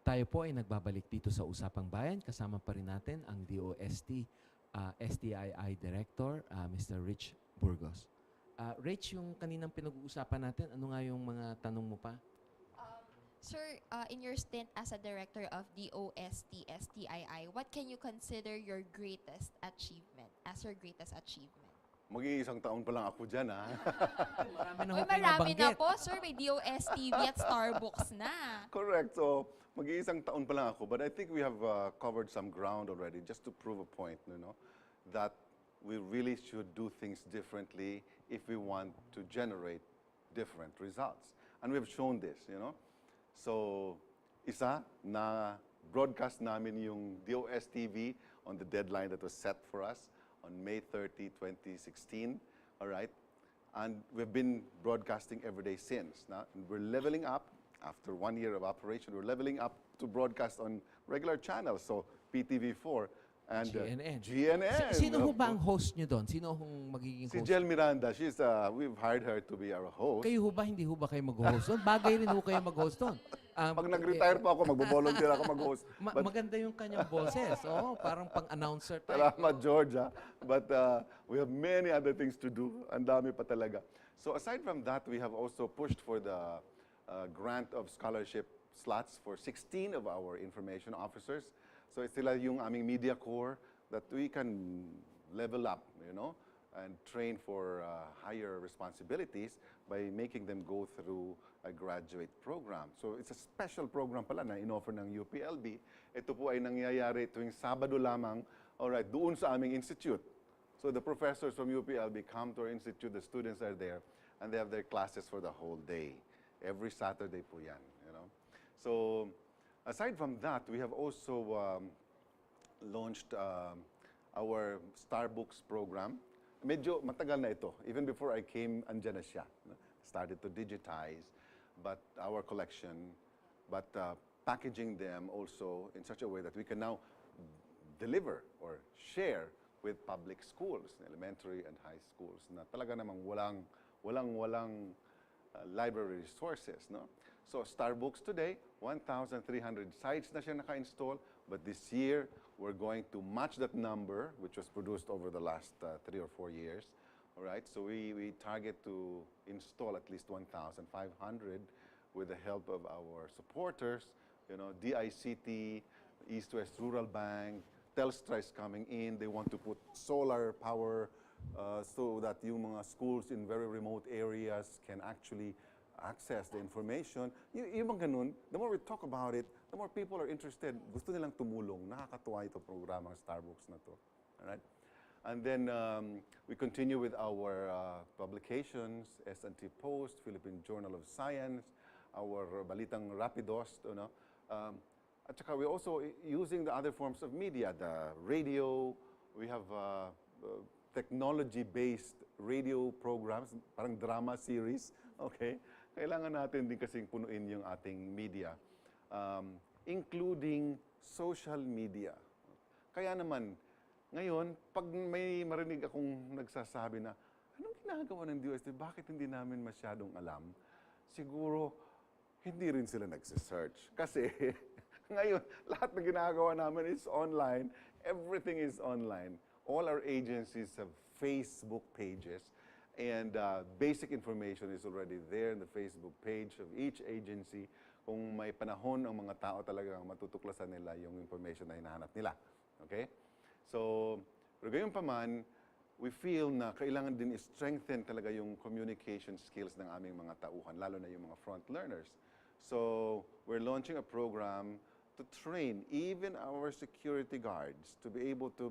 Tayo po ay nagbabalik dito sa Usapang Bayan. Kasama pa rin natin ang DOST STII Director, Mr. Rich Burgos. Rich, yung kaninang pinag-uusapan natin, ano nga yung mga tanong mo pa? Sir, in your stint as a director of DOST STII, what can you consider your greatest achievement as your greatest achievement? Mag-iisang taon pa lang ako dyan, ha? Marami na Uy, ho kayo marami na nabanggit. po, sir. May DOSTV at Starbucks na. Correct. So, mag-iisang taon pa lang ako. But I think we have covered some ground already just to prove a point, that we really should do things differently if we want to generate different results. And we have shown this, So, isa, na broadcast namin yung DOSTV on the deadline that was set for us on May 30, 2016, all right? And we've been broadcasting every day since. Now, we're leveling up. After 1 year of operation, we're leveling up to broadcast on regular channels, so PTV4 and GNN. GNN. Sino ho ba ang host nyo doon? Sino hong magiging Si host? Jel Miranda, we've hired her to be our host. Kayo ho ba, hindi ho ba kayo mag-host doon? Bagay rin ho kayo mag-host doon. Pag nag-retire pa ako, magbo-volunteer ako mag-host. Maganda yung kanyang boses. Oh, parang pang-announcer type. Salamat, Georgia. But we have many other things to do. Ang dami pa talaga. So aside from that, we have also pushed for the grant of scholarship slots for 16 of our information officers. So sila yung aming media corps that we can level up, and train for higher responsibilities by making them go through a graduate program. So it's a special program pala na in-offer ng UPLB. Ito po ay nangyayari tuwing Sabado lamang, alright, doon sa aming institute. So the professors from UPLB come to our institute, the students are there, and they have their classes for the whole day. Every Saturday po yan, So aside from that, we have also launched our Starbucks program. Medyo matagal na ito. Even before I came, andyan na siya. Started to digitize our collection, but packaging them also in such a way that we can now deliver or share with public schools, elementary and high schools, na talaga namang walang library resources, So Starbucks today, 1,300 sites na siya naka-install, but this year we're going to match that number, which was produced over the last 3 or 4 years. All right, so we target to install at least 1,500 with the help of our supporters, DICT, East West Rural Bank, Telstra is coming in. They want to put solar power so that yung mga schools in very remote areas can actually access the information. Yung mga ganun, the more we talk about it, the more people are interested. Gusto nilang tumulong. Nakakatuwa ito programang Starbucks na to. All right? And then we continue with our publications, S&T Post, Philippine Journal of Science, our Balitang Rapidos, at saka we're also using the other forms of media, the radio. We have technology-based radio programs, parang drama series, okay? Kailangan natin din kasing punuin yung ating media, including social media. Kaya naman, ngayon, pag may marinig akong nagsasabi na, anong ginagawa ng DOST? Bakit hindi namin masyadong alam? Siguro, hindi rin sila nagsisearch. Kasi, ngayon, lahat na ginagawa namin is online. Everything is online. All our agencies have Facebook pages. And basic information is already there in the Facebook page of each agency. Kung may panahon ang mga tao talagang matutuklasan nila yung information na hinahanap nila. Okay? So, pero gayon pa man, we feel na kailangan din i-strengthen talaga yung communication skills ng aming mga tauhan, lalo na yung mga front learners. So, we're launching a program to train even our security guards to be able to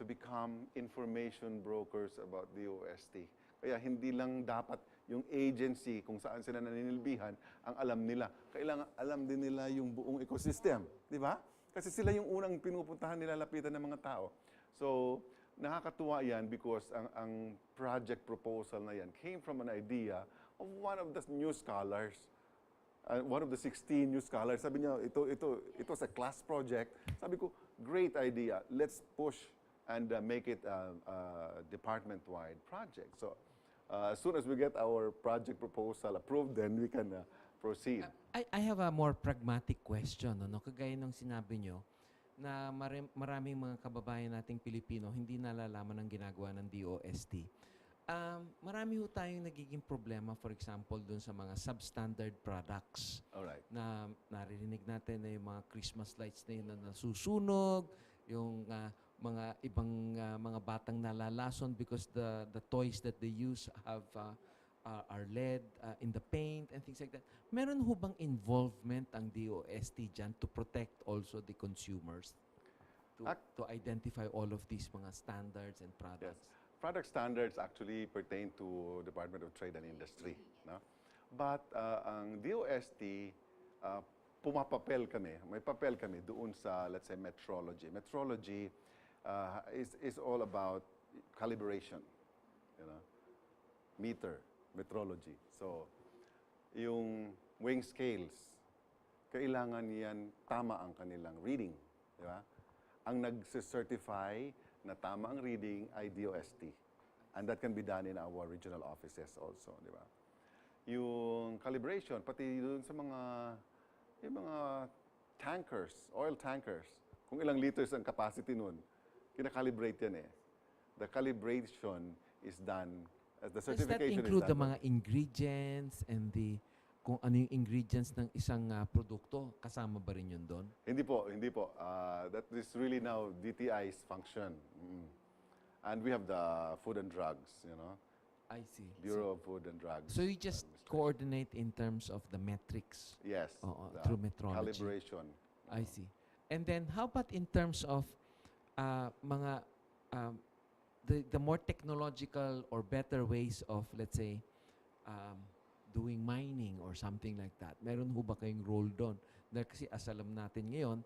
become information brokers about DOST. Kaya hindi lang dapat yung agency kung saan sila naninilbihan ang alam nila. Kailangan alam din nila yung buong ecosystem. Di ba? Kasi sila yung unang pinupuntahan nila, lapitan ng mga tao. So, nakakatuwa yan because ang project proposal na yan came from an idea of one of the new scholars. One of the 16 new scholars. Sabi niya, ito was a class project. Sabi ko, great idea. Let's push and make it a department-wide project. So, as soon as we get our project proposal approved, then we can proceed. I have a more pragmatic question. No? Kagaya nung sinabi nyo, na maraming mga kababayan nating Pilipino hindi nalalaman ang ginagawa ng DOST. Marami ho tayong nagiging problema, for example, dun sa mga substandard products. Alright. Na naririnig natin na yung mga Christmas lights na yun na nasusunog, yung mga ibang mga batang nalalason because the toys that they use have are lead in the paint and things like that. Meron ho bang involvement ang DOST dyan to protect also the consumers? To identify all of these mga standards and products? Yes. Product standards actually pertain to Department of Trade and Industry. No? But ang DOST, pumapapel kami, may papel kami doon sa, let's say, metrology. Metrology is all about calibration, you know, meter, metrology. So, yung weighing scales, kailangan yan tama ang kanilang reading, di ba? Ang nagse-certify na tama ang reading ay DOST. And that can be done in our regional offices also, di ba? Yung calibration, pati doon sa yung mga tankers, oil tankers, kung ilang liters ang capacity nun, kinakalibrate yan eh. The calibration is done, the Does that certification include is the done. mga ingredients and kung ano yung ingredients ng isang produkto? Kasama ba rin yun doon? Hindi po, hindi po. That is really now DTI's function. And we have the Food and Drugs, you know, I see. Bureau of Food and Drugs. So you just Administration. coordinate in terms of the metrics Yes. Oo, the through metrology. Calibration. I see. And then how about in terms of mga the more technological or better ways of, let's say, doing mining or something like that? Meron ho ba kayong role doon? Dahil kasi as alam natin ngayon,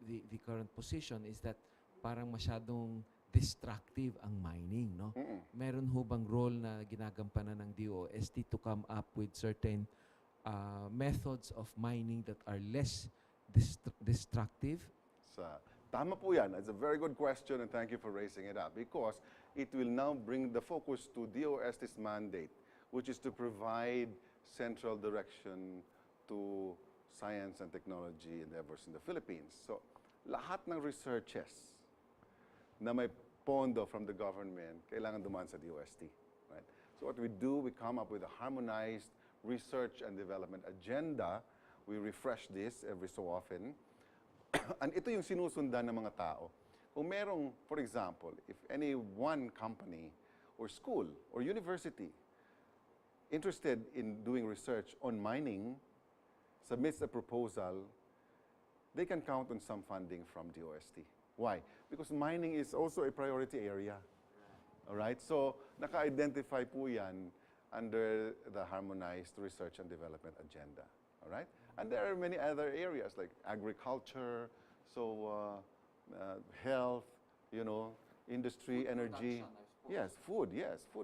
the current position is that parang masyadong destructive ang mining, no? Meron ho bang role na ginagampanan ng DOST to come up with certain methods of mining that are less destructive? Tama po yan. It's a very good question and thank you for raising it up because it will now bring the focus to DOST's mandate, which is to provide central direction to science and technology endeavors in the Philippines. So, lahat ng researches na may pondo from the government, kailangan dumaan sa DOST. Right? So what we do, we come up with a harmonized research and development agenda. We refresh this every so often. And ito yung sinusundan ng mga tao. Kung merong, for example, if any one company or school or university interested in doing research on mining submits a proposal, they can count on some funding from DOST. Why? Because mining is also a priority area. All right? So, naka-identify po yan under the Harmonized Research and Development Agenda. All right? And there are many other areas like agriculture, so health, you know, industry, energy. Yes, food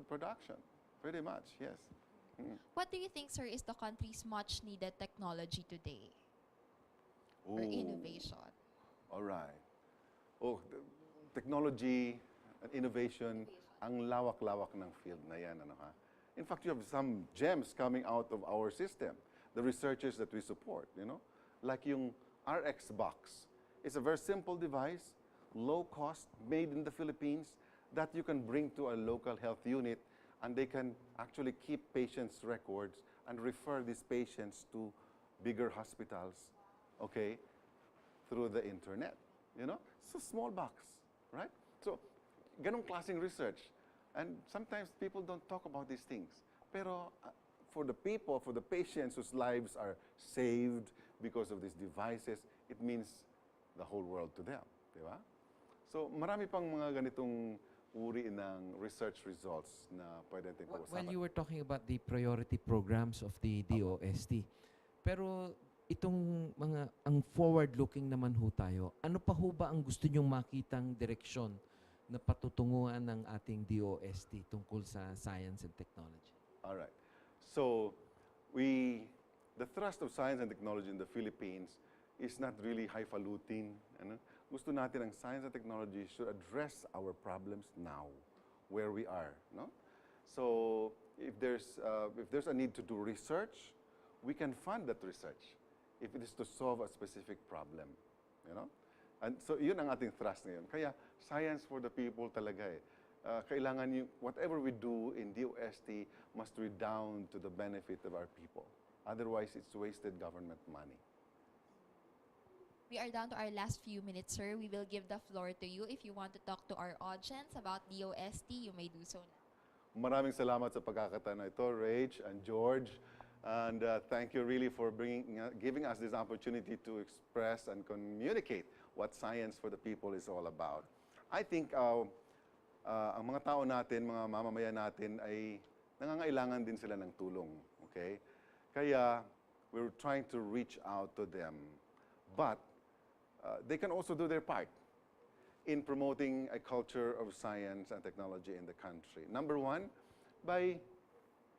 production. Pretty much, yes. What do you think, sir, is the country's much needed technology today? Or Ooh. innovation? All right. Oh, technology and innovation, ang lawak-lawak ng field na yan. Ano, ha? In fact, you have some gems coming out of our system, the researchers that we support, you know? Like yung RX box. It's a very simple device, low cost, made in the Philippines, that you can bring to a local health unit and they can actually keep patients' records and refer these patients to bigger hospitals, okay, through the internet, you know? It's a small box, right? So, ganong klaseng research. And sometimes people don't talk about these things. Pero for the people, for the patients whose lives are saved because of these devices, it means the whole world to them, di ba? So, marami pang mga ganitong uri ng research results na pwede natin pag-usapan. Well, you were talking about the priority programs of the DOST. Pero itong ang forward-looking naman ho tayo, ano pa ho ba ang gusto nyong makitang direksyon na patutunguhan ng ating DOST tungkol sa science and technology? All right. So, the thrust of science and technology in the Philippines is not really highfalutin. Ano? Gusto natin ang science and technology should address our problems now, where we are. No? So, if there's a need to do research, we can fund that research if it is to solve a specific problem, you know? And so yun ang ating thrust ngayon. Kaya science for the people talaga eh. Kailangan yung whatever we do in DOST must redound to the benefit of our people. Otherwise, it's wasted government money. We are down to our last few minutes, sir. We will give the floor to you. If you want to talk to our audience about DOST, you may do so now. Maraming salamat sa pagkakataon na ito, Rach and George. And thank you really for giving us this opportunity to express and communicate what science for the people is all about. I think ang mga tao natin, mga mamamayan natin ay nangangailangan din sila ng tulong. Okay? Kaya we're trying to reach out to them. But they can also do their part in promoting a culture of science and technology in the country. Number one, by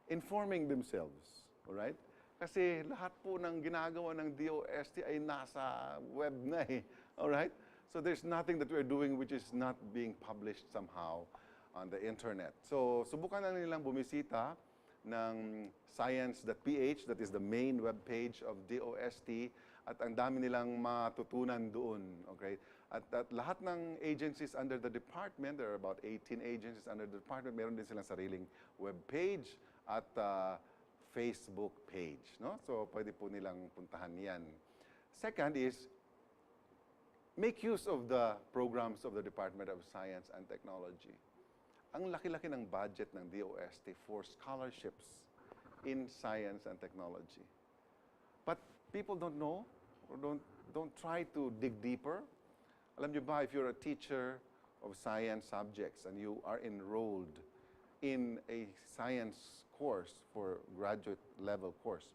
informing themselves. Alright? Kasi lahat po ng ginagawa ng DOST ay nasa web na eh. Alright? So there's nothing that we're doing which is not being published somehow on the internet. So subukan na nilang bumisita ng science.ph, that is the main web page of DOST, at ang dami nilang matutunan doon. Okay? At lahat ng agencies under the department, there are about 18 agencies under the department, meron din silang sariling web page at Facebook page. No? So pwede po nilang puntahan yan. Second is, make use of the programs of the Department of Science and Technology. Ang laki-laki ng budget ng DOST for scholarships in science and technology. But people don't know or don't try to dig deeper. Alam niyo ba, if you're a teacher of science subjects and you are enrolled in a science course for graduate level course,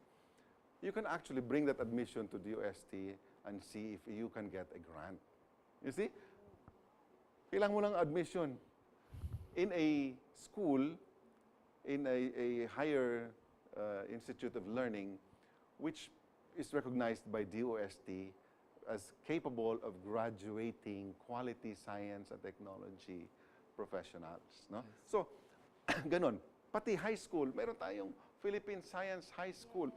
you can actually bring that admission to DOST and see if you can get a grant. You see? Kailangan mo ng admission in a school, in a higher institute of learning, which is recognized by DOST as capable of graduating quality science and technology professionals. No? So, ganon. Pati high school, meron tayong Philippine Science High School.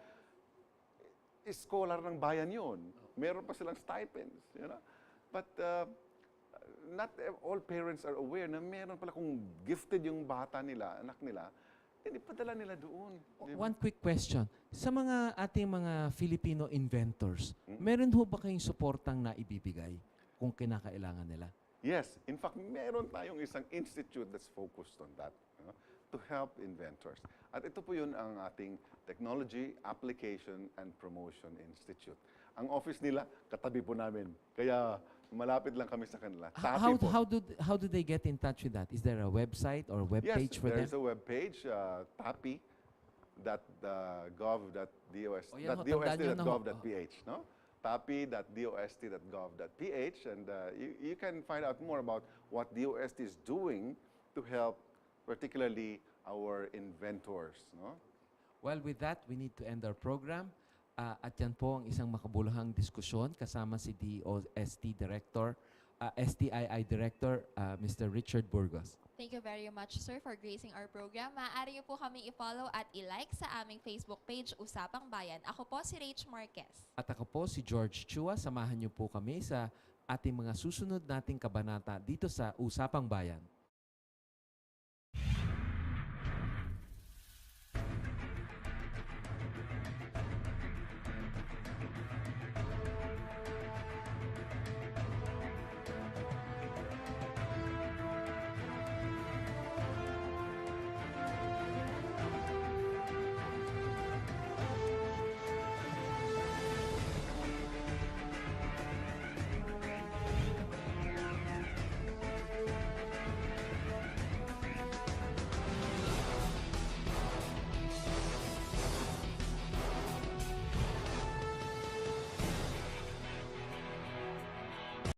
Scholar ng bayan yun. Meron pa silang stipends. You know? But not all parents are aware na meron pala kung gifted yung bata nila, anak nila, ipadala nila doon. One quick question. Sa mga ating mga Filipino inventors, meron ho ba kayong suportang na ibibigay kung kinakailangan nila? Yes. In fact, meron tayong isang institute that's focused on that, to help inventors. At ito po yun ang ating Technology Application and Promotion Institute. Ang office nila, katabi po namin. Kaya malapit lang kami sa kanila. How do they get in touch with that? Is there a website or web page for them? Yes, there's a web page, tapi.dost.gov.ph, no? tapi.dost.gov.ph, and you can find out more about what DOST is doing to help particularly our inventors, no? Well, with that, we need to end our program. At yan po ang isang makabuluhang diskusyon kasama si DOST Director, STII Director, Mr. Richard Burgos. Thank you very much, sir, for gracing our program. Maaari niyo po kaming i-follow at i-like sa aming Facebook page, Usapang Bayan. Ako po si Rach Marquez. At ako po si George Chua. Samahan niyo po kami sa ating mga susunod nating kabanata dito sa Usapang Bayan.